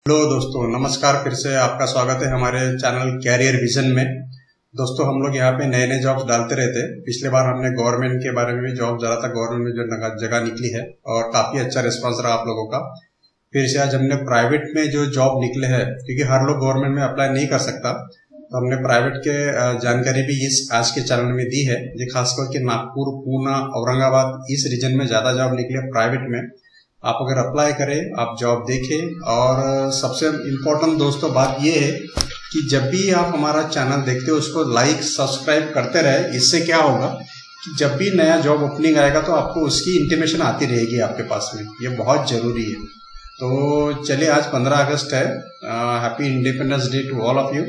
Hello दोस्तों, नमस्कार। फिर से आपका स्वागत है हमारे चैनल कैरियर विजन में। दोस्तों, हम लोग यहाँ पे नए नए जॉब्स डालते रहते हैं। पिछले बार हमने गवर्नमेंट के बारे में भी जॉब डाला था, गवर्नमेंट में जो जगह निकली है और काफी अच्छा रिस्पांस रहा आप लोगों का। फिर से आज हमने प्राइवेट में जो जॉब निकले हैं, क्योंकि हर लोग गवर्नमेंट में अप्लाई नहीं कर सकता, तो हमने प्राइवेट के जानकारी भी इस आज के चैनल में दी है। ये खास करके नागपुर, पूना, औरंगाबाद इस रीजन में ज्यादा जॉब निकले प्राइवेट में। आप अगर अप्लाई करें, आप जॉब देखें। और सबसे इम्पोर्टेंट दोस्तों बात यह है कि जब भी आप हमारा चैनल देखते हो उसको लाइक सब्सक्राइब करते रहे। इससे क्या होगा कि जब भी नया जॉब ओपनिंग आएगा तो आपको उसकी इंटीमेशन आती रहेगी आपके पास में। ये बहुत जरूरी है। तो चलिए, आज 15 अगस्त है। Happy independence day to all of you.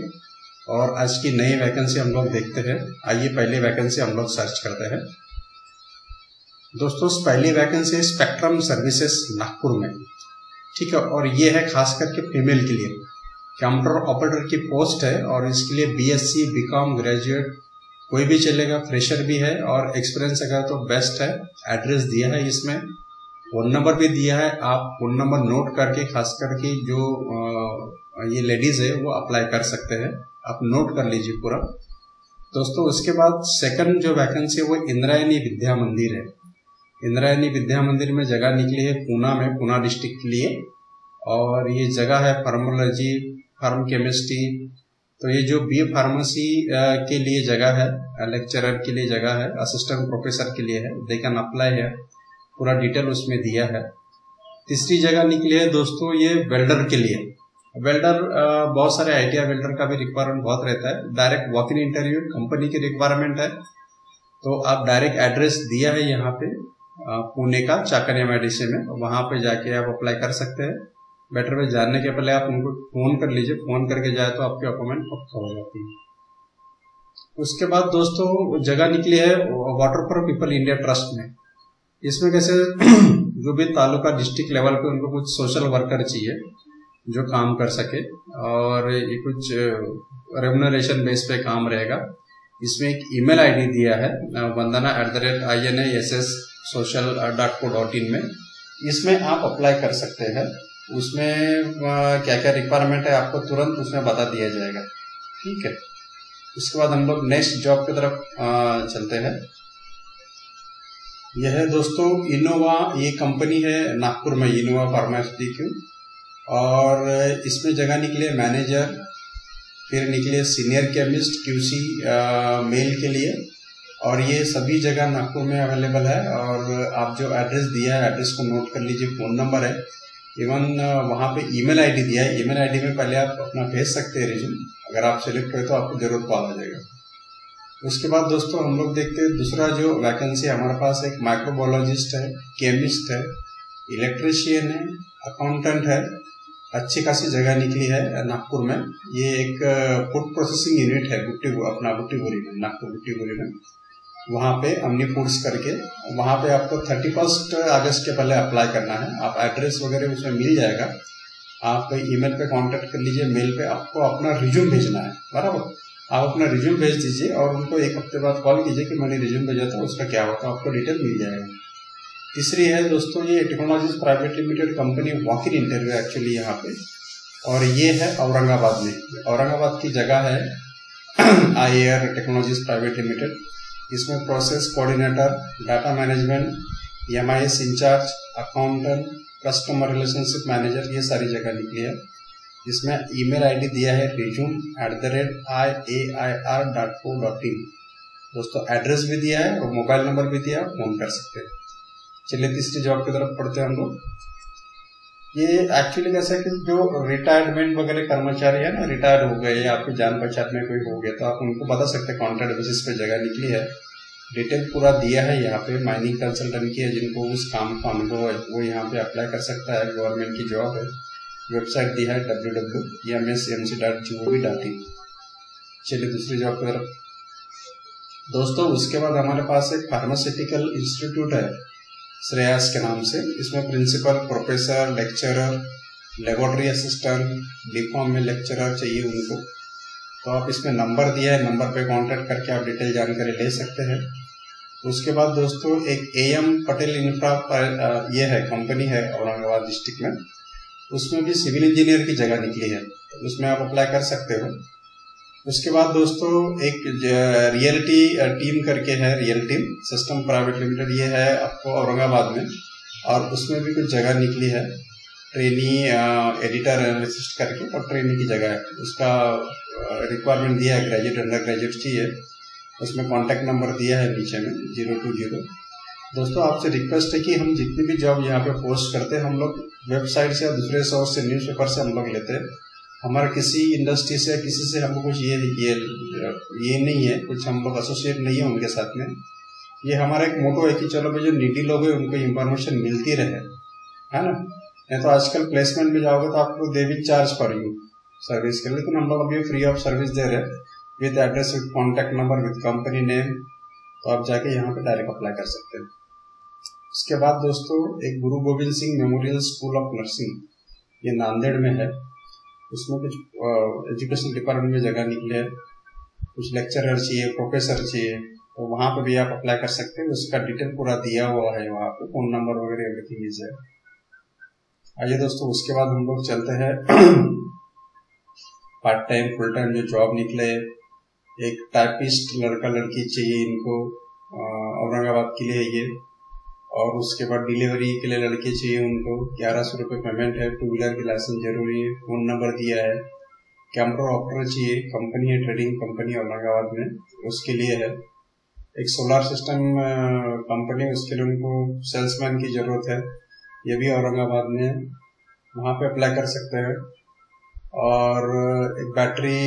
और आज की नई वैकेंसी हम लोग देखते हैं। आइए पहली वैकेंसी हम लोग सर्च करते हैं। दोस्तों, पहली वैकेंसी है स्पेक्ट्रम सर्विसेज नागपुर में, ठीक है। और ये है खास करके फीमेल के लिए। कंप्यूटर ऑपरेटर की पोस्ट है और इसके लिए बीएससी, बीकॉम ग्रेजुएट कोई भी चलेगा, फ्रेशर भी है और एक्सपीरियंस अगर तो बेस्ट है। एड्रेस दिया है इसमें, फोन नंबर भी दिया है। आप फोन नंबर नोट करके, खास करके जो ये लेडीज है वो अप्लाई कर सकते हैं। आप नोट कर लीजिए पूरा। दोस्तों, उसके बाद सेकंड जो वैकेंसी है वो इंद्रायणी विद्या मंदिर है। इंद्रायणी विद्या मंदिर में जगह निकली है पूना में, पूना डिस्ट्रिक्ट के लिए। और ये जगह है फार्मोलॉजी, फार्म केमिस्ट्री। तो ये जो बी फार्मेसी के लिए जगह है, लेक्चरर के लिए जगह है, असिस्टेंट प्रोफेसर के लिए है। दे कैन अप्लाई है, पूरा डिटेल उसमें दिया है। तीसरी जगह निकली है दोस्तों ये वेल्डर के लिए। वेल्डर बहुत सारे आईटीआई वेल्डर का भी रिक्वायरमेंट बहुत रहता है। Direct walk in interview company की रिक्वायरमेंट है। तो आप डायरेक्ट एड्रेस दिया है यहाँ पे पुणे का चाकरिया मेडिसी में, वहां पे जाके आप अप्लाई कर सकते हैं। बेटर वे जानने के पहले आप उनको फोन कर लीजिए। फोन करके जाए तो आपकी अपॉइंटमेंट पक्का हो जाती है। उसके बाद दोस्तों जगह निकली है water for people India trust में। इसमें कैसे जो भी तालुका डिस्ट्रिक्ट लेवल पे उनको कुछ सोशल वर्कर चाहिए जो काम कर सके, और ये कुछ रेम्यूनरेशन बेस पे काम रहेगा। इसमें एक ईमेल आईडी दिया है vandana@inass.social.co.in में। इसमें आप अप्लाई कर सकते हैं। उसमें क्या क्या रिक्वायरमेंट है आपको तुरंत उसमें बता दिया जाएगा, ठीक है। उसके बाद हम लोग नेक्स्ट जॉब की तरफ चलते हैं। यह है दोस्तों इनोवा, ये कंपनी है नागपुर में, इनोवा फार्मास्यूटिकल। और इसमें जगह निकले मैनेजर, फिर निकले सीनियर केमिस्ट क्यूसी मेल के लिए। और ये सभी जगह नागपुर में अवेलेबल है। और आप जो एड्रेस दिया है, एड्रेस को नोट कर लीजिए। फोन नंबर है, इवन वहाँ पे ईमेल आईडी दिया है। ईमेल आईडी में पहले आप अपना भेज सकते हैं रिज्यूम। अगर आप सिलेक्ट करें तो आपको जरूर कॉल आ जाएगा। उसके बाद दोस्तों हम लोग देखते हैं दूसरा जो वैकेंसी हमारे पास, एक माइक्रोबायोलॉजिस्ट है, केमिस्ट है, इलेक्ट्रीशियन है, अकाउंटेंट है। अच्छी खासी जगह निकली है नागपुर में। ये एक फूड प्रोसेसिंग यूनिट है अपना बुट्टीबुरी में, नागपुर बुट्टीबुरी में। वहाँ पे अमनी फूड्स करके, वहाँ पे आपको 31 अगस्त के पहले अप्लाई करना है। आप एड्रेस वगैरह उसमें मिल जाएगा। आप ईमेल पे कांटेक्ट कर लीजिए। मेल पे आपको अपना रिज्यूम भेजना है, बराबर। आप अपना रिज्यूम भेज दीजिए और उनको एक हफ्ते बाद कॉल कीजिए कि मैंने रिज्यूम भेजा था, उसका क्या होता है, आपको डिटेल मिल जाएगा। तीसरी है दोस्तों ये technologies private Limited company, walk in interview actually यहाँ पे। और ये है औरंगाबाद में। औरंगाबाद की जगह है आईएआर टेक्नोलॉजीज प्राइवेट लिमिटेड। इसमें process coordinator, data management, MIS incharge, accountant, customer relationship manager, ये सारी जगह निकली है। इसमें ईमेल आईडी दिया है resume@iair.co.in। दोस्तों एड्रेस भी दिया है और मोबाइल नंबर भी दिया है, फोन कर सकते हैं। चलिए तीसरी जॉब की तरफ पढ़ते हैं हम लोग। ये एक्चुअली कैसा है कि जो रिटायरमेंट वगैरह कर्मचारी है ना, रिटायर हो गए या आपकी जान पहचान में कोई हो गया, तो आप उनको बता सकते हैं। कॉन्ट्रैक्ट बेसिस पे जगह निकली है। डिटेल पूरा दिया है यहाँ पे। माइनिंग कंसल्टेंट की है, जिनको उस काम का अनुभव है वो यहाँ पे अप्लाई कर सकता है। गवर्नमेंट की जॉब है। वेबसाइट दी है www.msmc.gov.in। चलिए दूसरी जॉब की तरफ दोस्तों। उसके बाद हमारे पास एक फार्मास्यूटिकल इंस्टीट्यूट है श्रेयस के नाम से। इसमें principal, professor, lecturer, laboratory assistant, BCom में लेक्चरर चाहिए उनको। तो आप इसमें नंबर दिया है, नंबर पे कांटेक्ट करके आप डिटेल जानकारी ले सकते हैं। उसके बाद दोस्तों एक एएम पटेल इंफ्रा, ये है कंपनी है औरंगाबाद डिस्ट्रिक्ट में। उसमें भी सिविल इंजीनियर की जगह निकली है, तो उसमें आप अप्लाई कर सकते हो। उसके बाद दोस्तों एक रियलिटी टीम करके है, real team system private limited, ये है आपको औरंगाबाद में, और उसमें भी कुछ जगह निकली है, ट्रेनी एडिटर एनालिसिस्ट करके, और ट्रेनी की जगह है। उसका रिक्वायरमेंट दिया है, ग्रेजुएट अंडर ग्रेजुएट चाहिए। उसमें कॉन्टैक्ट नंबर दिया है नीचे में 020। दोस्तों आपसे रिक्वेस्ट है कि हम जितनी भी जॉब यहाँ पे पोस्ट करते हैं, हम लोग वेबसाइट से या दूसरे सोर्स से, न्यूज़पेपर से हम लोग लेते हैं। हमारा किसी इंडस्ट्री से किसी से हमको कुछ ये नहीं है, कुछ हम लोग एसोसिएट नहीं है उनके साथ में। ये हमारा एक मोटो है कि चलो भाई जो नीडी लोग हैं उनको इन्फॉर्मेशन मिलती रहे, है ना। नहीं तो आजकल प्लेसमेंट में जाओगे तो आपको they will charge for you service के लिए, लेकिन हम लोग अभी फ्री ऑफ सर्विस दे रहे हैं, with address, with contact number, with company name. तो आप जाके यहाँ पे डायरेक्ट अप्लाई कर सकते हैं। उसके बाद दोस्तों एक गुरु Govind Singh memorial school of nursing, ये नांदेड़ में है। उसमें कुछ एजुकेशन डिपार्टमेंट में जगह निकले है, कुछ लेक्चरर चाहिए, प्रोफेसर चाहिए, तो वहाँ पे भी आप अप्लाई कर सकते हैं। उसका डिटेल पूरा दिया हुआ है वहाँ पे, फोन नंबर वगैरह एवरीथिंग इज है। आइए दोस्तों, उसके बाद हम लोग चलते हैं पार्ट टाइम फुल टाइम जो जॉब निकले। एक टाइपिस्ट लड़का लड़की चाहिए इनको, औरंगाबाद के लिए ये। और उसके बाद डिलीवरी के लिए लड़के चाहिए उनको, 1100 रुपये पेमेंट है। 2 व्हीलर की लाइसेंस जरूरी है, फोन नंबर दिया है। कैमरा ऑपरेटर चाहिए, कंपनी है ट्रेडिंग कंपनी औरंगाबाद में, उसके लिए है। एक सोलार सिस्टम कंपनी, उसके लिए उनको सेल्समैन की जरूरत है, ये भी औरंगाबाद में है, वहाँ पे अप्लाई कर सकते हैं। और एक बैटरी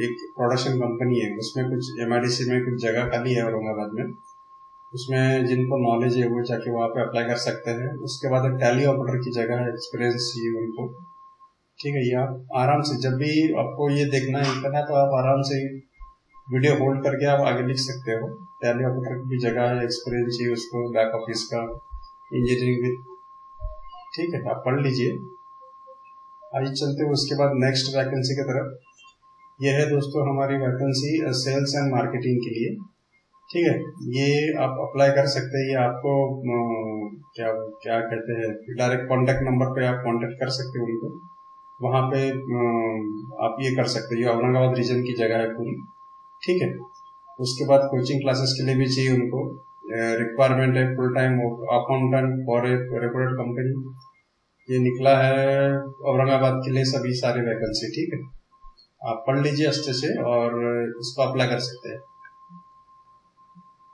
एक प्रोडक्शन कंपनी है, उसमें कुछ MIDC में कुछ जगह खाली है औरंगाबाद में, उसमें जिनको नॉलेज है वो जाके वहाँ पे अप्लाई कर सकते हैं। उसके बाद एक टैली ऑपरेटर की जगह है, एक्सपीरियंस चाहिए उनको। ठीक है, ये आप आराम से जब भी आपको ये देखना है इतना, तो आप आराम से वीडियो होल्ड करके आप आगे लिख सकते हो। टैली ऑपरेटर की जगह है, एक्सपीरियंस चाहिए उसको, बैक ऑफिस का, इंजीनियरिंग भी। ठीक है, आप पढ़ लीजिए। आइए चलते हैं उसके बाद नेक्स्ट वैकेंसी की तरफ। यह है दोस्तों हमारी वैकेंसी सेल्स एंड मार्केटिंग के लिए। ठीक है, ये आप अप्लाई कर सकते हैं। ये आपको क्या क्या कहते हैं, डायरेक्ट कॉन्टैक्ट नंबर पे आप कॉन्टैक्ट कर सकते हो उनको, वहाँ पे आप ये कर सकते हो। ये औरंगाबाद रीजन की जगह है पूरी। ठीक है, उसके बाद कोचिंग क्लासेस के लिए भी चाहिए उनको। रिक्वायरमेंट है full time accountant for a reputed company, ये निकला है औरंगाबाद के लिए सभी सारे वैकेंसी। ठीक है, आप पढ़ लीजिए अच्छे से और इसको अप्लाई कर सकते हैं।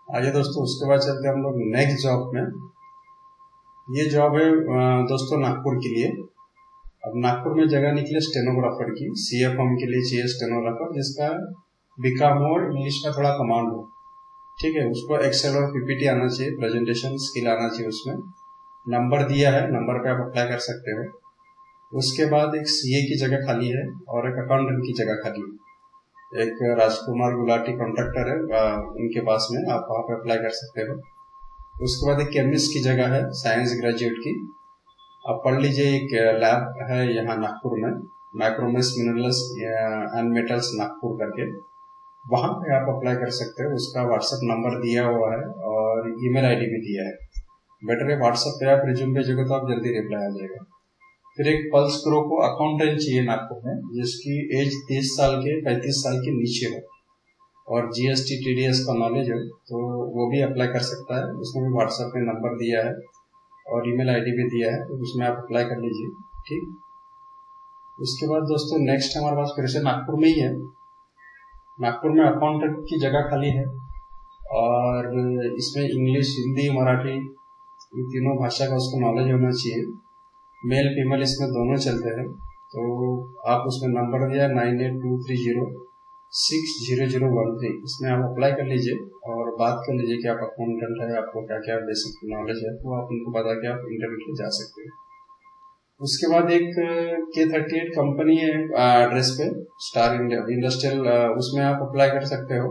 आइए दोस्तों, उसके बाद चलते हैं हम लोग नेक्स्ट जॉब में। ये जॉब है दोस्तों नागपुर के लिए। अब नागपुर में जगह निकले स्टेनोग्राफर की, CFM के लिए चाहिए स्टेनोग्राफर, जिसका बीकॉम हो और इंग्लिश में थोड़ा कमांड हो। ठीक है, उसको एक्सेल और PPT आना चाहिए, प्रेजेंटेशन स्किल आना चाहिए उसमें। नंबर दिया है, नंबर पे आप अप्लाई कर सकते हो। उसके बाद एक CA की जगह खाली है और एक अकाउंटेंट की जगह खाली है। एक राजकुमार गुलाटी कॉन्ट्रैक्टर है, उनके पास में आप वहाँ पे अप्लाई कर सकते हो। उसके बाद एक केमिस्ट की जगह है, साइंस ग्रेजुएट की, आप पढ़ लीजिए। एक लैब है यहाँ नागपुर में, माइक्रोमेस मिनरल्स एंड मेटल्स नागपुर करके, वहाँ पे आप अप्लाई कर सकते हो। उसका व्हाट्सएप नंबर दिया हुआ है और ईमेल ID भी दिया है। बेटर है व्हाट्सएप पे आप रिज्यूम भेजोगे तो आप जल्दी रिप्लाई आ जाएगा। फिर एक पल्स प्रो को अकाउंटेंट चाहिए नागपुर में, जिसकी एज 30 साल के 35 साल के नीचे हो और GST TDS का नॉलेज हो, तो वो भी अप्लाई कर सकता है। उसमें भी व्हाट्सएप में नंबर दिया है और ईमेल ID भी दिया है, तो उसमें आप अप्लाई कर लीजिए। ठीक, उसके बाद दोस्तों नेक्स्ट हमारे पास फिर से नागपुर में ही है। नागपुर में अकाउंटेंट की जगह खाली है और इसमें इंग्लिश, हिंदी, मराठी, ये तीनों भाषा का उसको नॉलेज होना चाहिए। मेल फीमेल इसमें दोनों चलते हैं। तो आप उसमें नंबर दिया 9823060013, इसमें आप अप्लाई कर लीजिए और बात कर लीजिए कि आप अकाउंटेंट है, आपको क्या क्या बेसिक नॉलेज है, तो आप उनको बता के आप इंटरव्यू के जा सकते हैं। उसके बाद एक K38 कंपनी है एड्रेस पे, स्टार इंडस्ट्रियल, उसमें आप अप्लाई कर सकते हो।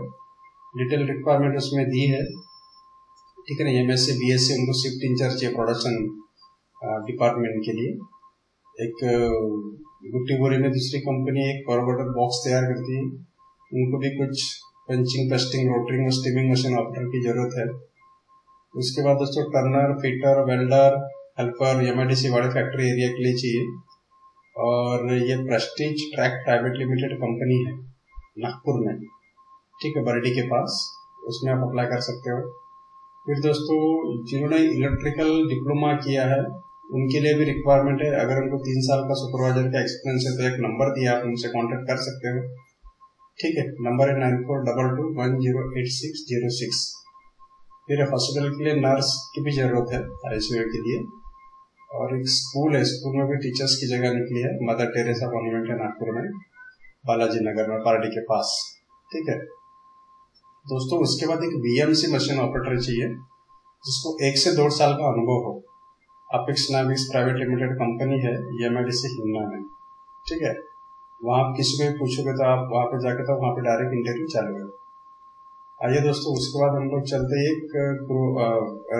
डिटेल रिक्वायरमेंट उसमें दी है। ठीक है ना, MSc BSc उनको शिफ्ट इंचार्ज चाहिए प्रोडक्शन डिपार्टमेंट के लिए। एक गुट्टी बोरी में दूसरी कंपनी एक कार्बोरेटर बॉक्स तैयार करती है, उनको भी कुछ पंचिंग, पेस्टिंग, रोटरिंग और स्टीमिंग मशीन ऑपरेटर की जरूरत है। उसके बाद दोस्तों turner, fitter, welder, helper MIDC Wade factory area के लिए चाहिए। और ये Prestige Track Private Limited company है नागपुर में, ठीक है, बरडी के पास, उसमें आप अप्लाई कर सकते हो। फिर दोस्तों जिन्होंने इलेक्ट्रिकल डिप्लोमा किया है उनके लिए भी रिक्वायरमेंट है। अगर उनको 3 साल का सुपरवाइजर का एक्सपीरियंस है तो एक नंबर दिया, आप उनसे कांटेक्ट कर सकते हो, ठीक है। नंबर है 9422108606। फिर हॉस्पिटल के लिए नर्स की भी जरूरत है आईसीयू के लिए। और एक स्कूल है, स्कूल में भी टीचर्स की जगह निकली है, मदर टेरेसा कॉन्वेंट है नागपुर में, बालाजी नगर में, पारडी के पास, ठीक है दोस्तों। उसके बाद एक बीएमसी मशीन ऑपरेटर चाहिए जिसको 1 से 2 साल का अनुभव हो। अपेक्स नाविक्स प्राइवेट लिमिटेड कंपनी है एमआईडीसी हिमना में, ठीक है। वहाँ आप किसी को भी पूछोगे तो आप वहाँ पे जाके तो वहाँ पे डायरेक्ट इंटरव्यू चालू है। आइए दोस्तों, उसके बाद हम लोग चलते हैं एक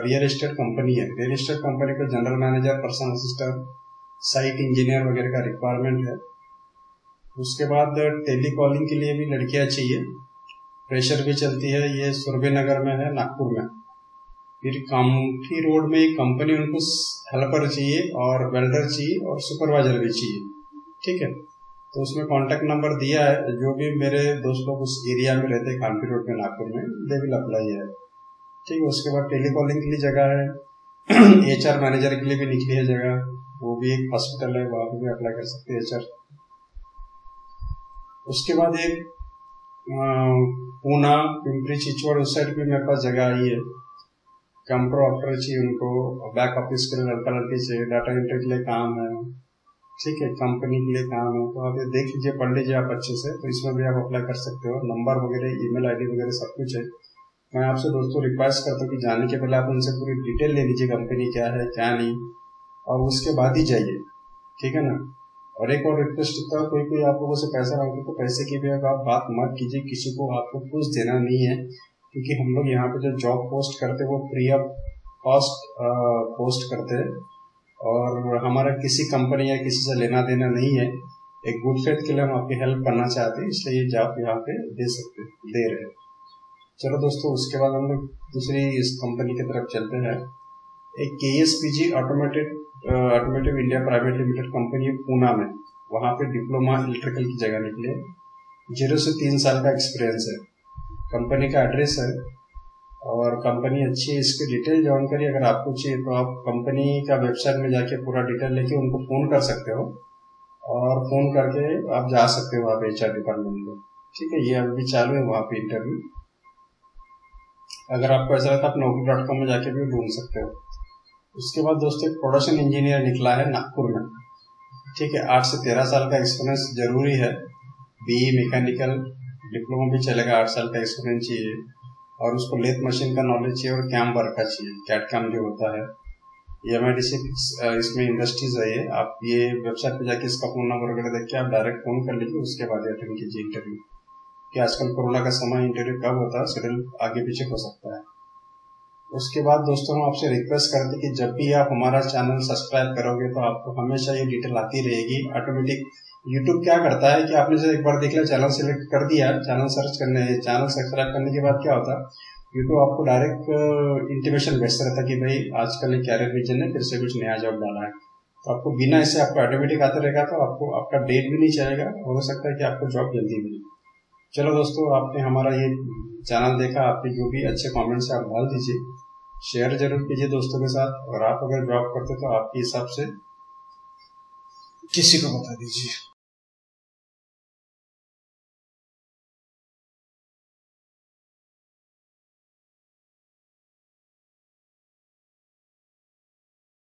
रियल एस्टेट कंपनी है। रियल एस्टेट कंपनी का general manager, personal assistant, site engineer वगैरह का रिक्वायरमेंट है। उसके बाद टेलीकॉलिंग के लिए भी लड़कियां चाहिए, प्रेशर भी चलती है। ये सुरभि नगर में है नागपुर में। फिर कामठी रोड में एक कंपनी, उनको हेल्पर चाहिए और वेल्डर चाहिए और सुपरवाइजर भी चाहिए, ठीक है। तो उसमें कांटेक्ट नंबर दिया है, जो भी मेरे दोस्त लोग उस एरिया में रहते हैं कामठी रोड में नागपुर में, दे विल अप्लाई है, ठीक है। उसके बाद टेलीकॉलिंग के लिए जगह है। एचआर मैनेजर के लिए भी निकली है जगह, वो भी एक हॉस्पिटल है, वहाँ पे भी अप्लाई कर सकते हैं एचआर। उसके बाद एक पूना, पिंपरी चिचवड़, उस साइड भी मेरे पास जगह आई है। कंप्यूटर ऑपरेटर चाहिए उनको, बैक ऑफिस के लिए लड़का लड़की चाहिए, डाटा एंट्री के लिए काम है, ठीक है, कंपनी के लिए काम है। तो आप ये देख लीजिए, पढ़ लीजिए आप अच्छे से, तो इसमें भी आप अप्लाई कर सकते हो। नंबर वगैरह, ईमेल आईडी वगैरह सब कुछ है। मैं आपसे दोस्तों रिक्वेस्ट करता हूँ कि जाने के पहले आप उनसे पूरी डिटेल ले लीजिए, कंपनी क्या है क्या नहीं, और उसके बाद ही जाइए, ठीक है ना। और एक और रिक्वेस्ट करता हूँ, कोई आप लोगों से पैसा मांगे तो पैसे की भी आप बात मत कीजिए, किसी को आपको कुछ देना नहीं है, क्योंकि हम लोग यहाँ पे जो जॉब पोस्ट करते हैं वो फ्री ऑफ कॉस्ट पोस्ट करते हैं, और हमारा किसी कंपनी या किसी से लेना देना नहीं है। एक गुड फेथ के लिए हम आपकी हेल्प करना चाहते हैं, इसलिए ये जॉब यहाँ पे दे रहे हैं। चलो दोस्तों, उसके बाद हम लोग दूसरी इस कंपनी की तरफ चलते हैं। एक KSPG automotive India private Limited company है पूना में, वहाँ पे डिप्लोमा इलेक्ट्रिकल की जगह निकले, 0 से 3 साल का एक्सपीरियंस है। कंपनी का एड्रेस है और कंपनी अच्छी है। इसकी डिटेल जानकारी अगर आपको चाहिए तो आप कंपनी का वेबसाइट में जाके पूरा डिटेल लेके उनको फोन कर सकते हो, और फोन करके आप जा सकते हो वहाँ पे HR डिपार्टमेंट में, ठीक है। ये अभी चालू है वहाँ पे इंटरव्यू। अगर आपको ऐसा लगता है आप naukri.com में जाके भी ढूंढ सकते हो। उसके बाद दोस्तों एक प्रोडक्शन इंजीनियर निकला है नागपुर में, ठीक है। 8 से 13 साल का एक्सपीरियंस जरूरी है। BE मैकेनिकल डिप्लोमा भी चलेगा, 8 साल का एक्सपीरियंस चाहिए, और उसको लेथ मशीन का नॉलेज चाहिए और कैम वर्क का चाहिए, कैट कैम जो होता है। एमआईडीसी इसमें इंडस्ट्रीज है ये। आप ये वेबसाइट पे जाके इसका फोन नंबर वगैरह देख के आप डायरेक्ट फोन कर लीजिए, उसके बाद अटेंड कीजिए इंटरव्यू। कि आजकल कोरोना का समय, इंटरव्यू कब होता है, शेड्यूल आगे पीछे हो सकता है। उसके बाद दोस्तों हम आपसे रिक्वेस्ट करते हैं कि जब भी आप हमारा चैनल सब्सक्राइब करोगे तो आपको हमेशा ये डिटेल आती रहेगी ऑटोमेटिक। यूट्यूब क्या करता है कि आपने जैसे एक बार देख लिया, चैनल सेलेक्ट कर दिया, चैनल सब्सक्राइब करने के बाद क्या होता है, यूट्यूब आपको डायरेक्ट इंटीमेशन भेजता रहता है कि भाई आजकल एक कैरियर विजन ने फिर से कुछ नया जॉब डाला है। तो आपको बिना इससे आपको ऑटोमेटिक आता रहेगा, तो आपको आपका डेट भी नहीं चलेगा, हो सकता है कि आपको जॉब जल्दी मिले। चलो दोस्तों, आपने हमारा ये चैनल देखा, आपके जो भी अच्छे कमेंट्स आप डाल दीजिए, शेयर जरूर कीजिए दोस्तों के साथ, और आप अगर जॉब करते तो आपके हिसाब से किसी को बता दीजिए।